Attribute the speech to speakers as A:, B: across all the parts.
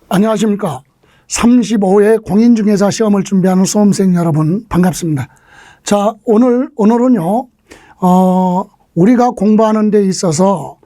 A: 안녕하십니까. 35회 공인중개사 시험을 준비하는 수험생 여러분 반갑습니다. 자, 오늘은요, 우리가 공부하는 데 있어서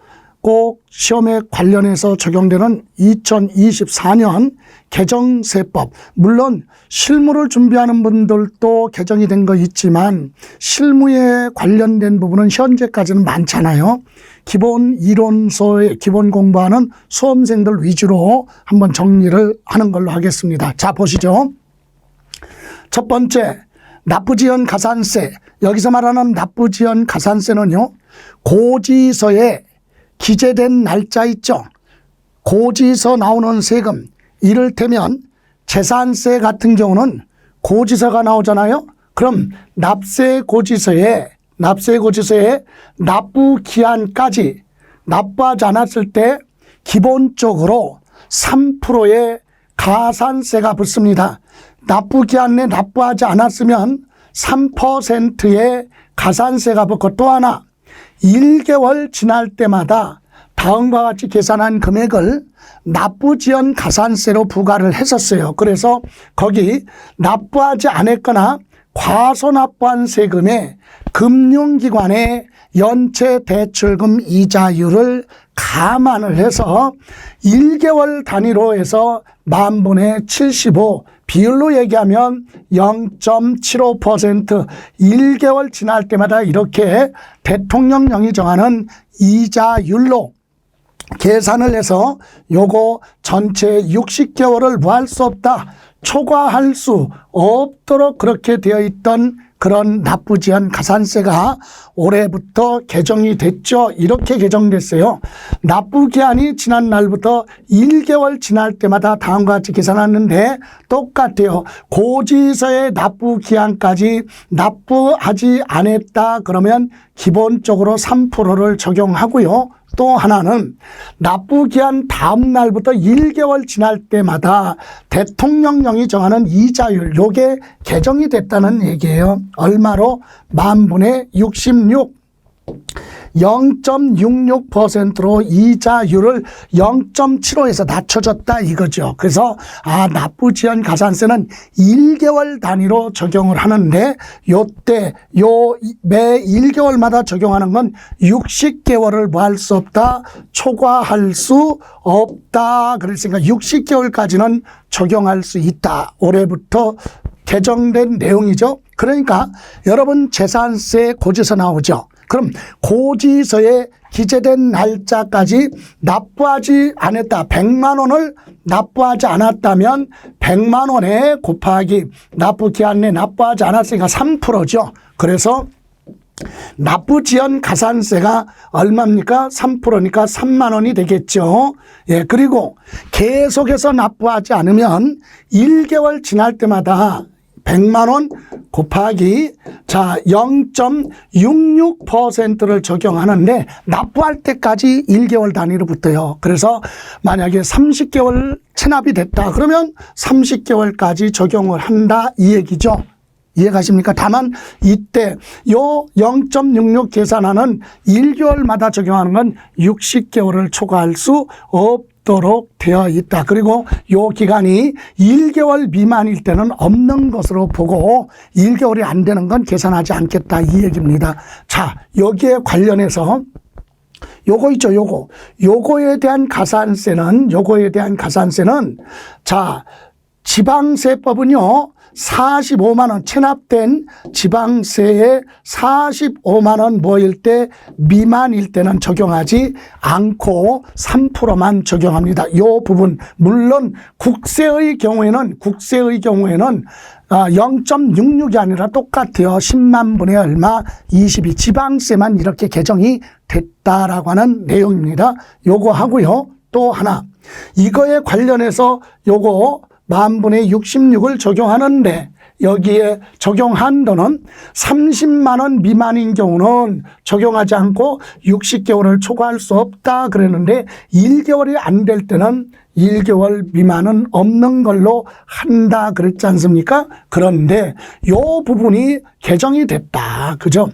A: 꼭 시험에 관련해서 적용되는 2024년 개정세법, 물론 실무를 준비하는 분들도 개정이 된 거 있지만 실무에 관련된 부분은 현재까지는 많잖아요. 기본 이론서의 기본 공부하는 수험생들 위주로 한번 정리를 하는 걸로 하겠습니다. 자, 보시죠. 첫 번째, 납부지연 가산세. 여기서 말하는 납부지연 가산세는요, 고지서에 기재된 날짜 있죠. 고지서 나오는 세금, 이를테면 재산세 같은 경우는 고지서가 나오잖아요. 그럼 납세고지서에 납부기한까지 납부하지 않았을 때 기본적으로 3%의 가산세가 붙습니다. 납부기한 내 납부하지 않았으면 3%의 가산세가 붙고, 또 하나 1개월 지날 때마다 다음과 같이 계산한 금액을 납부지연 가산세로 부과를 했었어요. 그래서 거기 납부하지 않았거나 과소납부한 세금에 금융기관의 연체 대출금 이자율을 감안을 해서 1개월 단위로 해서 만분의 75, 비율로 얘기하면 0.75%, 1개월 지날 때마다 이렇게 대통령령이 정하는 이자율로 계산을 해서 요거 전체 60개월을 무할 수 없다, 초과할 수 없도록 그렇게 되어 있던 그런 납부지연 가산세가 올해부터 개정이 됐죠. 이렇게 개정됐어요. 납부기한이 지난 날부터 1개월 지날 때마다 다음과 같이 계산하는데 똑같아요. 고지서의 납부기한까지 납부하지 않았다 그러면 기본적으로 3%를 적용하고요. 또 하나는 납부기한 다음 날부터 1개월 지날 때마다 대통령령이 정하는 이자율, 요게 개정이 됐다는 얘기예요. 얼마로? 만분의 66. 0.66%로 이자율을 0.75에서 낮춰졌다 이거죠. 그래서 납부지연 가산세는 1개월 단위로 적용을 하는데 요때 매 1개월마다 적용하는 건 60개월을 무할 수 없다, 초과할 수 없다. 그랬으니까 60개월까지는 적용할 수 있다. 올해부터 개정된 내용이죠. 그러니까 여러분 재산세 고지서 나오죠. 그럼 고지서에 기재된 날짜까지 납부하지 않았다, 100만 원을 납부하지 않았다면 100만 원에 곱하기 납부기한 내 납부하지 않았으니까 3%죠. 그래서 납부지연 가산세가 얼마입니까? 3%니까 3만 원이 되겠죠. 예, 그리고 계속해서 납부하지 않으면 1개월 지날 때마다 100만 원 곱하기 0.66%를 적용하는데 납부할 때까지 1개월 단위로 붙어요. 그래서 만약에 30개월 체납이 됐다 그러면 30개월까지 적용을 한다 이 얘기죠. 이해가십니까? 다만 이때 요 0.66 계산하는 1개월마다 적용하는 건 60개월을 초과할 수 없도록 되어 있다. 그리고 요 기간이 1개월 미만일 때는 없는 것으로 보고 1개월이 안 되는 건 계산하지 않겠다 이 얘기입니다. 자, 여기에 관련해서 요거 있죠. 요거에 대한 가산세는 자, 지방세법은요 45만 원 체납된 지방세에 45만 원 모일 때 미만일 때는 적용하지 않고 3%만 적용합니다. 요 부분 물론 국세의 경우에는 0.66이 아니라 똑같아요. 10만 분의 얼마 22 지방세만 이렇게 개정이 됐다라고 하는 내용입니다. 요거 하고요. 또 하나 이거에 관련해서 요거 만분의 66을 적용하는데 여기에 적용 한도는 30만 원 미만인 경우는 적용하지 않고 60개월을 초과할 수 없다 그랬는데 1개월이 안 될 때는 1개월 미만은 없는 걸로 한다 그랬지 않습니까? 그런데 요 부분이 개정이 됐다. 그죠?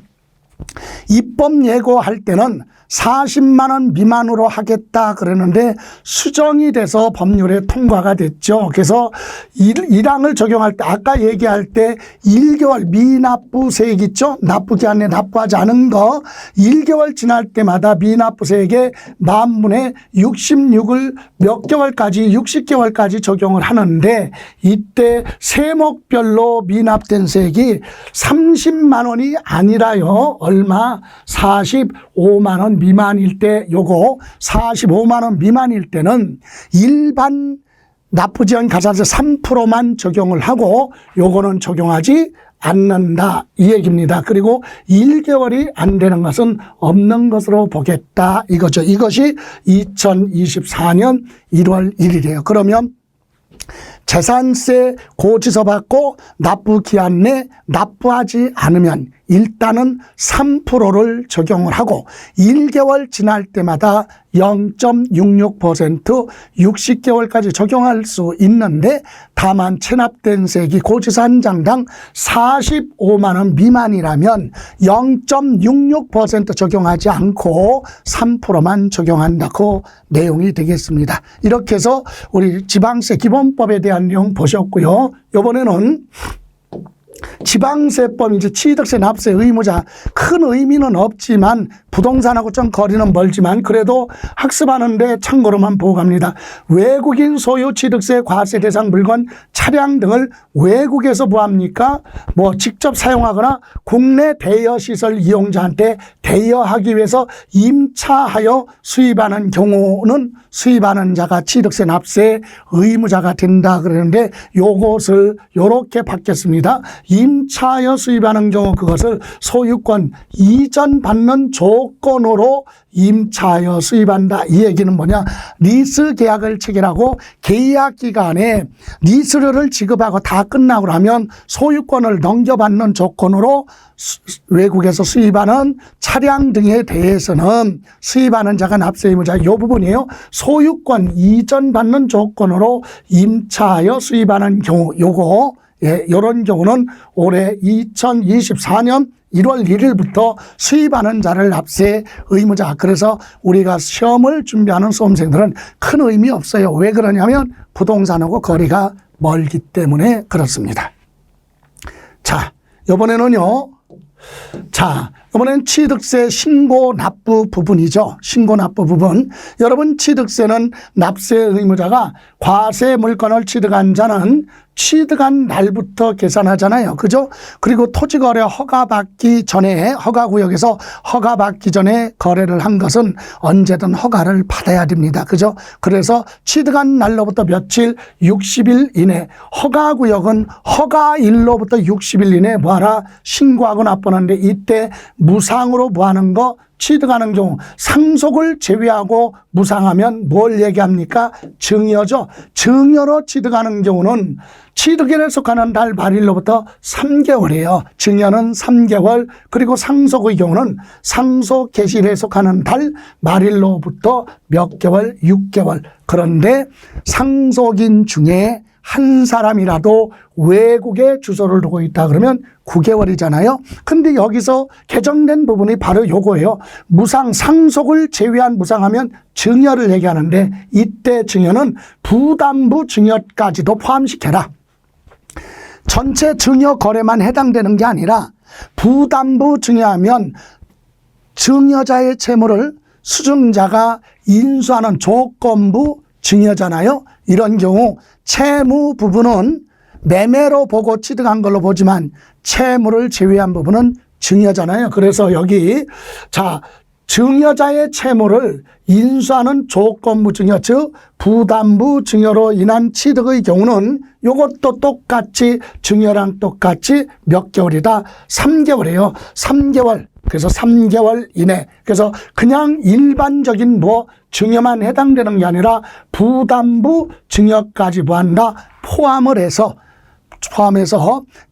A: 입법 예고할 때는 40만 원 미만으로 하겠다 그러는데 수정이 돼서 법률에 통과가 됐죠. 그래서 1항을 적용할 때 아까 얘기할 때 1개월 미납부세액 있죠. 납부기한에 납부하지 않은 거 1개월 지날 때마다 미납부세액의 만분의 66을 몇 개월까지 60개월까지 적용을 하는데 이때 세목별로 미납된 세액이 30만 원이 아니라요. 얼마? 45만 원 미만일 때 요거 45만 원 미만일 때는 일반 납부지연 가산세 3%만 적용을 하고 요거는 적용하지 않는다 이 얘기입니다. 그리고 1개월이 안 되는 것은 없는 것으로 보겠다 이거죠. 이것이 2024년 1월 1일이에요. 그러면 재산세 고지서 받고 납부기한 내 납부하지 않으면 일단은 3%를 적용을 하고 1개월 지날 때마다 0.66% 60개월까지 적용할 수 있는데 다만 체납된 세액이 고지서 한 장당 45만 원 미만이라면 0.66% 적용하지 않고 3%만 적용한다. 그 내용이 되겠습니다. 이렇게 해서 우리 지방세 기본법에 대한 내용 보셨고요. 이번에는 지방세법 이제 취득세 납세 의무자 큰 의미는 없지만 부동산하고 좀 거리는 멀지만 그래도 학습하는데 참고로만 보고 갑니다. 외국인 소유 취득세 과세 대상 물건 차량 등을 외국에서 뭐합니까? 뭐 직접 사용하거나 국내 대여시설 이용자한테 대여하기 위해서 임차하여 수입하는 경우는 수입하는 자가 취득세 납세 의무자가 된다 그러는데 요것을 요렇게 바뀌었습니다. 임차하여 수입하는 경우 그것을 소유권 이전 받는 조건으로 임차하여 수입한다. 이 얘기는 뭐냐? 리스 계약을 체결하고 계약 기간에 리스료를 지급하고 다 끝나고 나면 소유권을 넘겨받는 조건으로 외국에서 수입하는 차량 등에 대해서는 수입하는 자가 납세 의무자 이 부분이에요. 소유권 이전 받는 조건으로 임차하여 수입하는 경우 요거 이런 경우는 올해 2024년 1월 1일부터 수입하는 자를 납세 의무자. 그래서 우리가 시험을 준비하는 수험생들은 큰 의미 없어요. 왜 그러냐면 부동산하고 거리가 멀기 때문에 그렇습니다. 자, 이번에는요. 이번엔 취득세 신고 납부 부분이죠. 신고 납부 부분. 여러분 취득세는 납세 의무자가 과세 물건을 취득한 자는 취득한 날부터 계산하잖아요. 그죠? 그리고 토지거래 허가받기 전에 허가구역에서 허가받기 전에 거래를 한 것은 언제든 허가를 받아야 됩니다. 그죠? 그래서 취득한 날로부터 며칠 60일 이내 허가구역은 허가일로부터 60일 이내 뭐하라? 신고하고 납부하는데 이때 무상으로 뭐하는 거? 취득하는 경우 상속을 제외하고 무상하면 뭘 얘기합니까? 증여죠. 증여로 취득하는 경우는 취득일에 속하는 달 말일로부터 3개월이에요. 증여는 3개월 그리고 상속의 경우는 상속 개시일에 속하는 달 말일로부터 몇 개월? 6개월. 그런데 상속인 중에 한 사람이라도 외국에 주소를 두고 있다 그러면 9개월이잖아요. 근데 여기서 개정된 부분이 바로 요거예요. 무상, 상속을 제외한 무상하면 증여를 얘기하는데 이때 증여는 부담부 증여까지도 포함시켜라. 전체 증여 거래만 해당되는 게 아니라 부담부 증여하면 증여자의 채무를 수증자가 인수하는 조건부 증여잖아요. 이런 경우 채무 부분은 매매로 보고 취득한 걸로 보지만 채무를 제외한 부분은 증여잖아요. 그래서 여기 증여자의 채무를 인수하는 조건부 증여, 즉 부담부 증여로 인한 취득의 경우는 이것도 똑같이 증여랑 똑같이 몇 개월이다? 3개월이에요. 3개월. 그래서 3개월 이내. 그래서 그냥 일반적인 증여만 해당되는 게 아니라 부담부 증여까지 뭐한다? 포함해서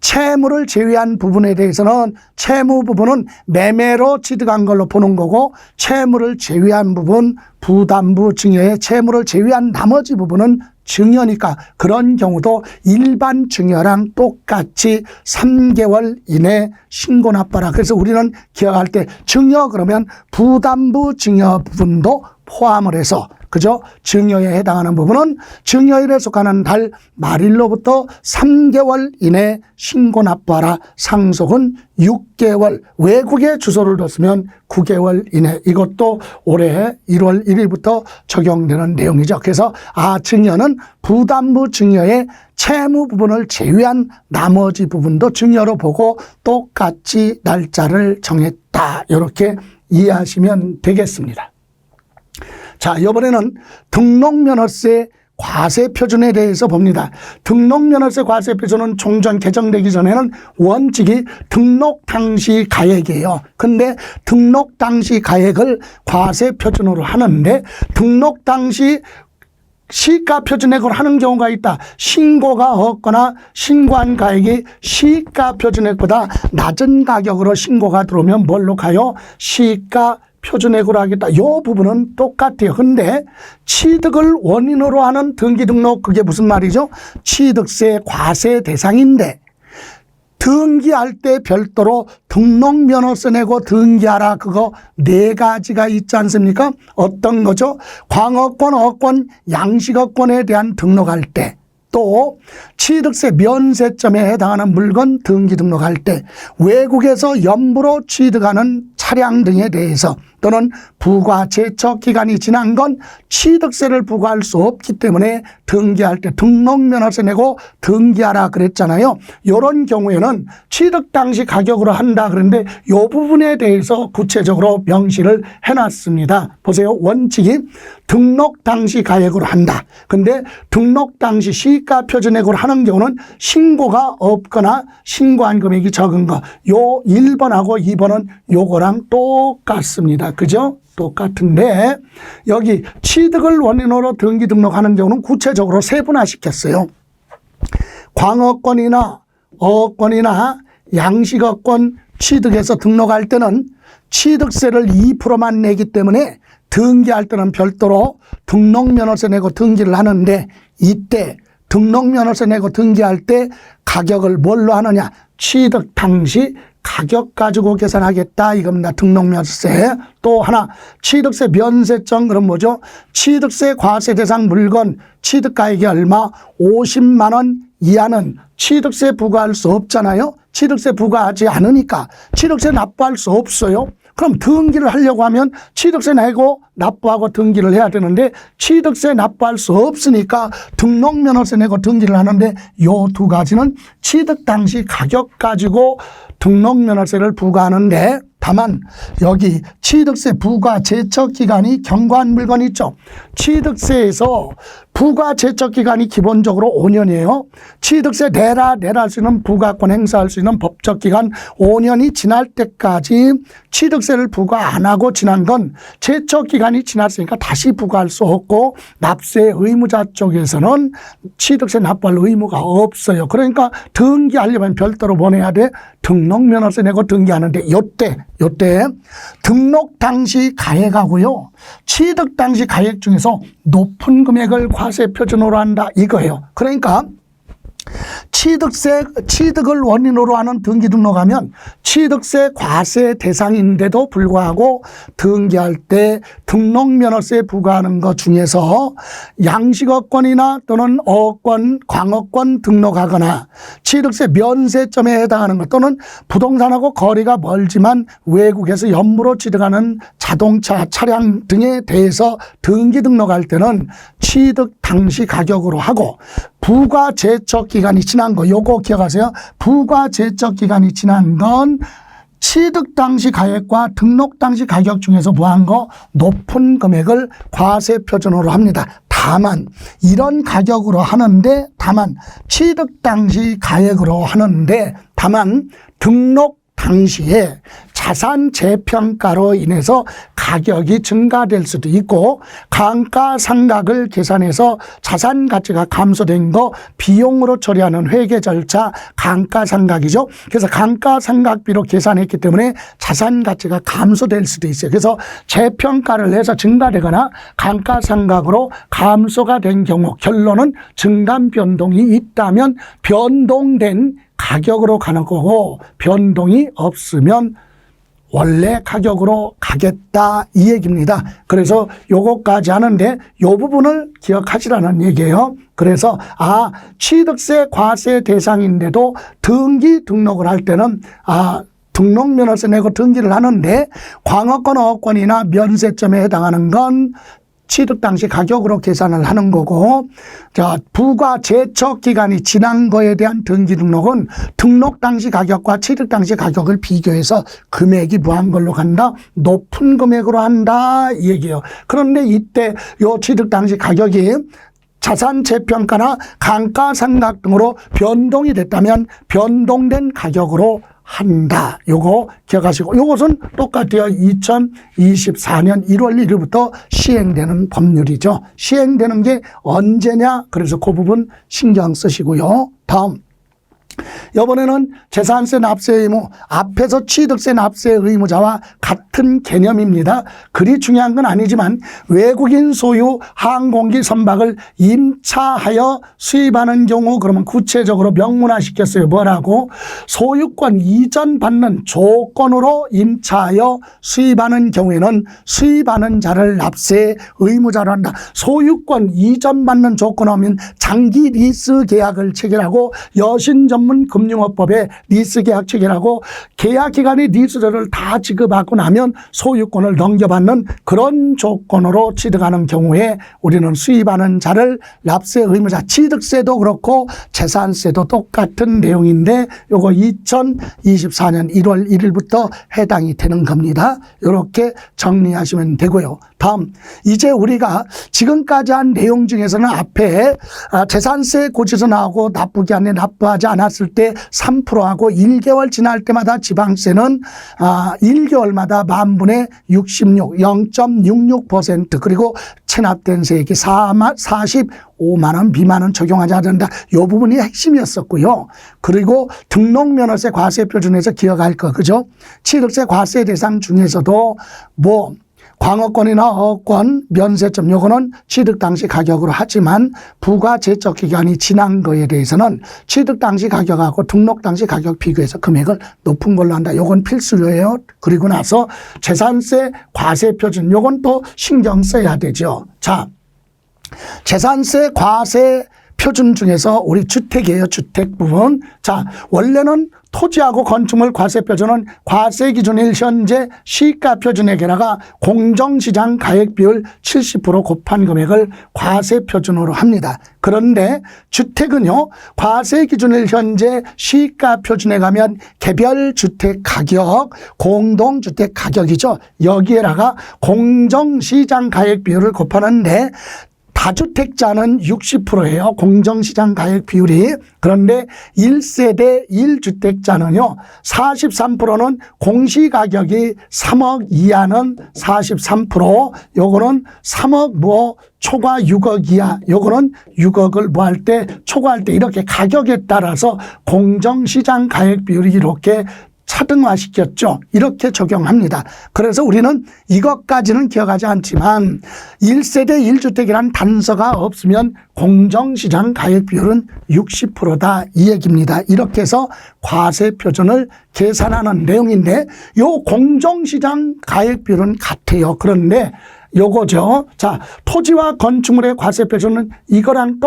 A: 채무를 제외한 부분에 대해서는 채무 부분은 매매로 취득한 걸로 보는 거고 채무를 제외한 부분 부담부 증여의 채무를 제외한 나머지 부분은 증여니까 그런 경우도 일반 증여랑 똑같이 3개월 이내 신고 납부하라. 그래서 우리는 기억할 때 증여 그러면 부담부 증여 부분도 포함을 해서 그죠? 증여에 해당하는 부분은 증여일에 속하는 달 말일로부터 3개월 이내 신고 납부하라. 상속은 6개월, 외국에 주소를 뒀으면 9개월 이내. 이것도 올해 1월 1일부터 적용되는 내용이죠. 그래서 증여는 부담부 증여의 채무 부분을 제외한 나머지 부분도 증여로 보고 똑같이 날짜를 정했다. 이렇게 이해하시면 되겠습니다. 자, 이번에는 등록면허세 과세표준에 대해서 봅니다. 등록면허세 과세표준은 종전 개정되기 전에는 원칙이 등록 당시 가액이에요. 근데 등록 당시 가액을 과세표준으로 하는데 등록 당시 시가표준액으로 하는 경우가 있다. 신고가 없거나 신고한 가액이 시가표준액보다 낮은 가격으로 신고가 들어오면 뭘로 가요? 시가표준액으로 하겠다. 이 부분은 똑같아요. 근데 취득을 원인으로 하는 등기등록 그게 무슨 말이죠? 취득세 과세 대상인데 등기할 때 별도로 등록면허세 내고 등기하라. 그거 4가지가 있지 않습니까? 어떤 거죠? 광어권, 어권, 양식어권에 대한 등록할 때, 또 취득세 면세점에 해당하는 물건 등기 등록할 때, 외국에서 염부로 취득하는 차량 등에 대해서 또는 부과 제척 기간이 지난 건 취득세를 부과할 수 없기 때문에 등기할 때 등록면허세 내고 등기하라 그랬잖아요. 이런 경우에는 취득 당시 가격으로 한다 그런데 이 부분에 대해서 구체적으로 명시를 해놨습니다. 보세요. 원칙이 등록 당시 가액으로 한다. 근데 등록 당시 시가표준액으로 하는 경우는 신고가 없거나 신고한 금액이 적은 거. 요 1번하고 2번은 요거랑 똑같습니다. 그죠? 똑같은데 여기 취득을 원인으로 등기 등록하는 경우는 구체적으로 세분화시켰어요. 광어권이나 어권이나 양식어권 취득해서 등록할 때는 취득세를 2%만 내기 때문에 등기할 때는 별도로 등록면허세 내고 등기를 하는데 이때 등록면허세 내고 등기할 때 가격을 뭘로 하느냐? 취득 당시 가격 가지고 계산하겠다 이겁니다. 등록면허세. 또 하나 취득세 면세점 그럼 뭐죠? 취득세 과세 대상 물건 취득가액이 얼마? 50만 원 이하는 취득세 부과할 수 없잖아요. 취득세 부과하지 않으니까 취득세 납부할 수 없어요. 그럼 등기를 하려고 하면 취득세 내고 납부하고 등기를 해야 되는데 취득세 납부할 수 없으니까 등록면허세 내고 등기를 하는데 요 2가지는 취득 당시 가격 가지고 등록면허세를 부과하는데 다만 여기 취득세 부과 제척 기간이 경과한 물건 있죠. 취득세에서 부과 제척 기간이 기본적으로 5년이에요. 취득세 내라 할 수 있는 부과권 행사할 수 있는 법적 기간 5년이 지날 때까지 취득세를 부과 안 하고 지난 건 제척 기간이 지났으니까 다시 부과할 수 없고 납세 의무자 쪽에서는 취득세 납부할 의무가 없어요. 그러니까 등기하려면 별도로 보내야 돼. 등록면허세 내고 등기하는데 요때 등록 당시 가액하고요. 취득 당시 가액 중에서 높은 금액을 과세 표준으로 한다 이거예요. 그러니까 취득을 원인으로 하는 등기 등록하면 취득세 과세 대상인데도 불구하고 등기할 때 등록면허세 부과하는 것 중에서 양식어권이나 또는 어권, 광어권 등록하거나 취득세 면세점에 해당하는 것 또는 부동산하고 거리가 멀지만 외국에서 연무로 취득하는 자동차, 차량 등에 대해서 등기 등록할 때는 취득 당시 가격으로 하고 부과 제척 기간이 지난 거 요거 기억하세요. 부과 제척 기간이 지난 건 취득 당시 가액과 등록 당시 가격 중에서 뭐한 거 높은 금액을 과세 표준으로 합니다. 다만 이런 가격으로 하는데 다만 취득 당시 가액으로 하는데 다만 등록 당시에 자산 재평가로 인해서 가격이 증가될 수도 있고 감가상각을 계산해서 자산 가치가 감소된 거 비용으로 처리하는 회계 절차 감가상각이죠. 그래서 감가상각비로 계산했기 때문에 자산 가치가 감소될 수도 있어요. 그래서 재평가를 해서 증가되거나 감가상각으로 감소가 된 경우 결론은 증감 변동이 있다면 변동된 가격으로 가는 거고 변동이 없으면 원래 가격으로 가겠다 이 얘기입니다. 그래서 요거까지 하는데 요 부분을 기억하시라는 얘기예요. 그래서 취득세 과세 대상인데도 등기 등록을 할 때는 등록면허세 내고 등기를 하는데 광어권, 어권이나 면세점에 해당하는 건 취득 당시 가격으로 계산을 하는 거고, 부과 제척 기간이 지난 거에 대한 등기 등록은 등록 당시 가격과 취득 당시 가격을 비교해서 금액이 무한 걸로 간다, 높은 금액으로 한다 이 얘기예요. 그런데 이때 요 취득 당시 가격이 자산 재평가나 감가상각 등으로 변동이 됐다면 변동된 가격으로 한다. 요거 기억하시고, 요것은 똑같아요. 2024년 1월 1일부터 시행되는 법률이죠. 시행되는 게 언제냐? 그래서 그 부분 신경 쓰시고요. 다음. 이번에는 재산세 납세 의무, 앞에서 취득세 납세 의무자와 같은 개념입니다. 그리 중요한 건 아니지만 외국인 소유 항공기 선박을 임차하여 수입하는 경우 그러면 구체적으로 명문화 시켰어요. 뭐라고? 소유권 이전 받는 조건으로 임차하여 수입하는 경우에는 수입하는 자를 납세 의무자로 한다. 소유권 이전 받는 조건 하면 장기 리스 계약을 체결하고 여신 전문 금융업법에 리스 계약 체결하고 계약 기간에 리스료를 다 지급하고 나면 소유권을 넘겨받는 그런 조건으로 취득하는 경우에 우리는 수입하는 자를 납세 의무자, 취득세도 그렇고 재산세도 똑같은 내용인데 요거 2024년 1월 1일부터 해당이 되는 겁니다. 이렇게 정리하시면 되고요. 다음, 이제 우리가 지금까지 한 내용 중에서는 앞에 재산세 고지서 나오고 납부기 안에 납부하지 않았을 때 3%하고 1개월 지날 때마다 지방세는 1개월마다 만분의 66, 0.66% 그리고 체납된 세액이 45만 원 미만은 적용하지 않는다. 이 부분이 핵심이었었고요. 그리고 등록면허세 과세 표준에서 기억할 거, 그죠? 취득세 과세 대상 중에서도 광어권이나 어권, 면세점 요거는 취득 당시 가격으로 하지만 부과 제척 기간이 지난 거에 대해서는 취득 당시 가격하고 등록 당시 가격 비교해서 금액을 높은 걸로 한다. 요건 필수예요. 그리고 나서 재산세 과세 표준 요건 또 신경 써야 되죠. 자, 재산세 과세 표준 중에서 우리 주택이에요. 주택 부분. 자, 원래는 토지하고 건축물 과세 표준은 과세 기준일 현재 시가 표준에 게다가 공정시장 가액 비율 70% 곱한 금액을 과세 표준으로 합니다. 그런데 주택은요, 과세 기준일 현재 시가 표준에 가면 개별 주택 가격, 공동주택 가격이죠. 여기에다가 공정시장 가액 비율을 곱하는데 다주택자는 60%예요. 공정시장 가액 비율이. 그런데 1세대 1주택자는요. 43%는 공시가격이 3억 이하는 43%, 요거는 3억 초과 6억 이하, 요거는 6억을 할 때, 초과할 때 이렇게 가격에 따라서 공정시장 가액 비율이 이렇게 차등화시켰죠. 이렇게 적용합니다. 그래서 우리는 이것까지는 기억하지 않지만 1세대 1주택이라는 단서가 없으면 공정시장 가액 비율은 60%다 이 얘기입니다. 이렇게 해서 과세 표준을 계산하는 내용인데 요 공정시장 가액 비율은 같아요. 그런데 요거죠. 자, 토지와 건축물의 과세 표준은 이거랑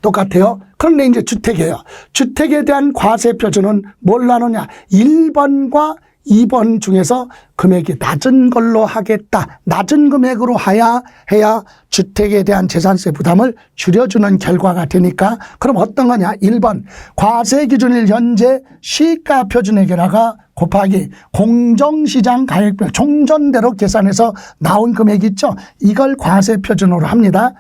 A: 똑같아요. 그런데 이제 주택이에요. 주택에 대한 과세 표준은 뭘 나누냐. 1번과 2번 중에서 금액이 낮은 걸로 하겠다. 낮은 금액으로 해야 주택에 대한 재산세 부담을 줄여주는 결과가 되니까 그럼 어떤 거냐. 1번 과세 기준일 현재 시가 표준액에다가 곱하기 공정시장 가액별 종전대로 계산해서 나온 금액 있죠. 이걸 과세 표준으로 합니다.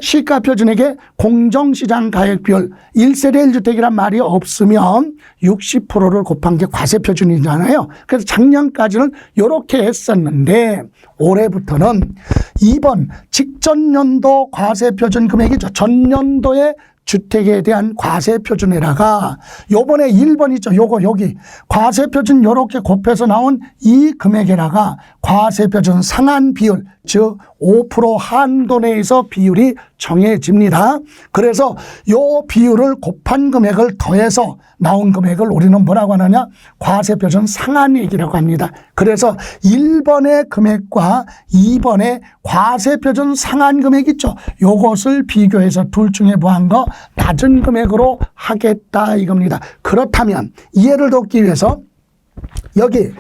A: 시가 표준액의 공정시장 가액 비율 1세대 1주택이란 말이 없으면 60%를 곱한 게 과세 표준이잖아요. 그래서 작년까지는 이렇게 했었는데 올해부터는 2번 직전 연도 과세 표준 금액이죠. 전년도의 주택에 대한 과세 표준에다가 요번에 1번이죠. 요거 여기 과세 표준 요렇게 곱해서 나온 이 금액에다가 과세 표준 상한 비율 즉 5% 한도 내에서 비율이 정해집니다. 그래서 요 비율을 곱한 금액을 더해서 나온 금액을 우리는 뭐라고 하느냐? 과세 표준 상한액이라고 합니다. 그래서 1번의 금액과 2번의 과세 표준 상한 금액 있죠. 요것을 비교해서 둘 중에 뭐한 거 낮은 금액으로 하겠다 이겁니다. 그렇다면 이해를 돕기 위해서 여기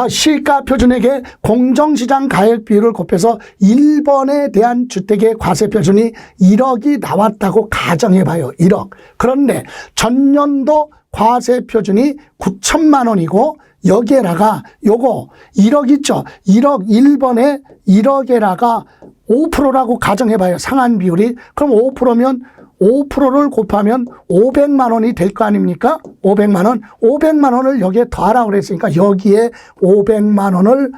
A: 시가 표준액의 공정시장 가액 비율을 곱해서 1번에 대한 주택의 과세 표준이 1억이 나왔다고 가정해 봐요. 1억. 그런데 전년도 과세 표준이 9천만 원이고 여기에다가 요거 1억 있죠. 1억 1번에 1억에다가 5%라고 가정해 봐요. 상한 비율이. 그럼 5%면 5%를 곱하면 500만 원이 될 거 아닙니까? 500만 원. 500만 원을 여기에 더하라고 그랬으니까 여기에 500만 원을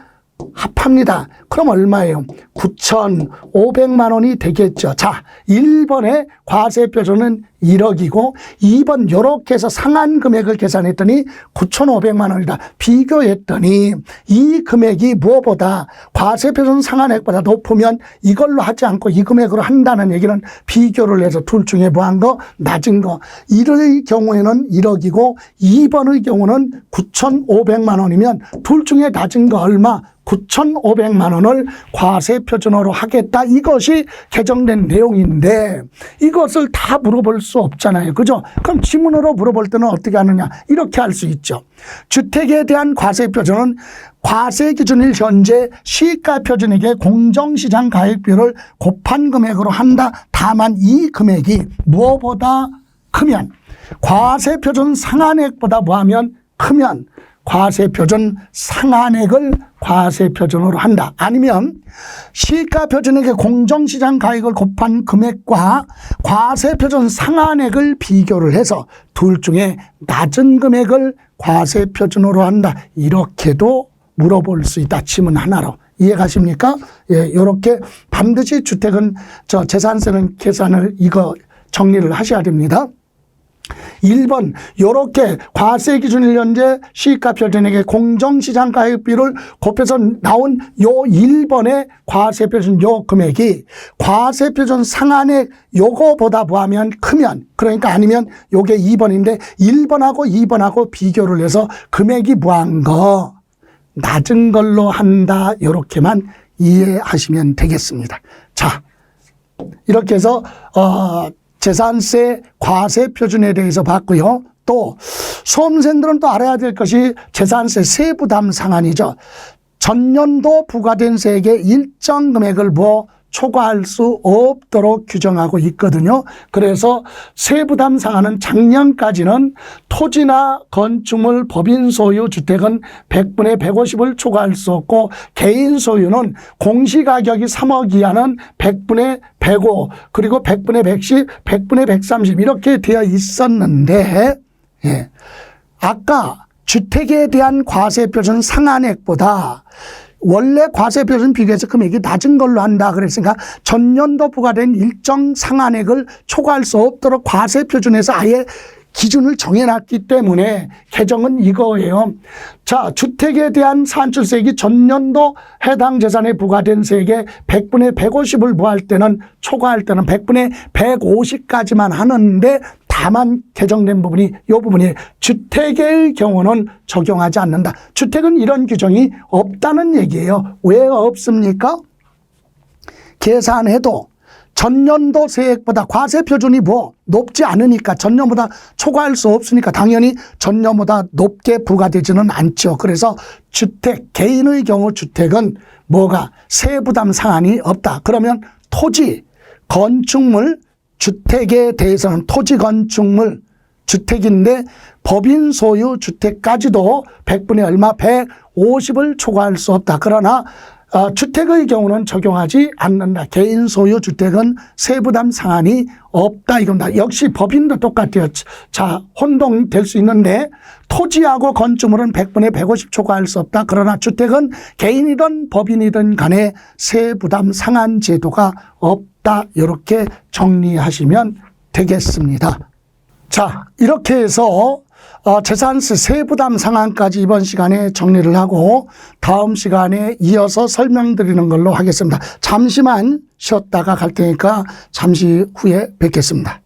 A: 합합니다. 그럼 얼마예요? 9,500만 원이 되겠죠. 자, 1번의 과세 표준은 1억이고 2번 이렇게 해서 상한 금액을 계산했더니 9,500만 원이다. 비교했더니 이 금액이 무엇보다 과세 표준 상한액보다 높으면 이걸로 하지 않고 이 금액으로 한다는 얘기는 비교를 해서 둘 중에 뭐한 거? 낮은 거. 1의 경우에는 1억이고 2번의 경우는 9,500만 원이면 둘 중에 낮은 거 얼마? 9,500만 원을 과세 표준으로 하겠다. 이것이 개정된 내용인데 이것을 다 물어볼 수 없잖아요. 그죠? 그럼 지문으로 물어볼 때는 어떻게 하느냐? 이렇게 할 수 있죠. 주택에 대한 과세 표준은 과세 기준일 현재 시가 표준액의 공정시장 가액 비율을 곱한 금액으로 한다. 다만 이 금액이 무엇보다 크면 과세 표준 상한액보다 뭐하면 크면 과세 표준 상한액을 과세 표준으로 한다. 아니면 시가 표준액의 공정시장 가액을 곱한 금액과 과세 표준 상한액을 비교를 해서 둘 중에 낮은 금액을 과세 표준으로 한다. 이렇게도 물어볼 수 있다. 지문 하나로. 이해가십니까? 예, 이렇게 반드시 주택은 재산세는 계산을 이거 정리를 하셔야 됩니다. 1번 요렇게 과세 기준일 현재 시가 표준액의 공정시장 가액 비율을 곱해서 나온 요 1번의 과세 표준 요 금액이 과세 표준 상한액 요거보다 뭐하면 크면 그러니까 아니면 요게 2번인데 1번하고 2번하고 비교를 해서 금액이 뭐한 거 낮은 걸로 한다. 요렇게만 이해하시면 되겠습니다. 자, 이렇게 해서 재산세 과세 표준에 대해서 봤고요. 또 수험생들은 또 알아야 될 것이 재산세 세부담 상한이죠. 전년도 부과된 세액의 일정 금액을 초과할 수 없도록 규정하고 있거든요. 그래서 세부담 상한은 작년까지는 토지나 건축물 법인 소유 주택은 100분의 150을 초과할 수 없고 개인 소유는 공시가격이 3억 이하는 100분의 105 그리고 100분의 110, 100분의 130 이렇게 되어 있었는데 예. 아까 주택에 대한 과세 표준 상한액보다 원래 과세 표준 비교해서 금액이 낮은 걸로 한다 그랬으니까 전년도 부과된 일정 상한액을 초과할 수 없도록 과세 표준에서 아예 기준을 정해놨기 때문에 개정은 이거예요. 자, 주택에 대한 산출세액이 전년도 해당 재산에 부과된 세액의 100분의 150을 뭐할 때는 초과할 때는 100분의 150까지만 하는데 다만 개정된 부분이 이 부분이 주택의 경우는 적용하지 않는다. 주택은 이런 규정이 없다는 얘기예요. 왜 없습니까? 계산해도 전년도 세액보다 과세 표준이 높지 않으니까 전년보다 초과할 수 없으니까 당연히 전년보다 높게 부과되지는 않죠. 그래서 주택, 개인의 경우 주택은 세부담 상한이 없다. 그러면 토지, 건축물, 주택에 대해서는 토지, 건축물, 주택인데 법인 소유 주택까지도 100분의 얼마 150을 초과할 수 없다. 그러나 주택의 경우는 적용하지 않는다. 개인 소유 주택은 세부담 상한이 없다 이겁니다. 역시 법인도 똑같아요. 자, 혼동될 수 있는데 토지하고 건축물은 100분의 150 초과할 수 없다. 그러나 주택은 개인이든 법인이든 간에 세부담 상한 제도가 없다. 이렇게 정리하시면 되겠습니다. 자, 이렇게 해서 재산세 세부담 상한까지 이번 시간에 정리를 하고 다음 시간에 이어서 설명드리는 걸로 하겠습니다. 잠시만 쉬었다가 갈 테니까 잠시 후에 뵙겠습니다.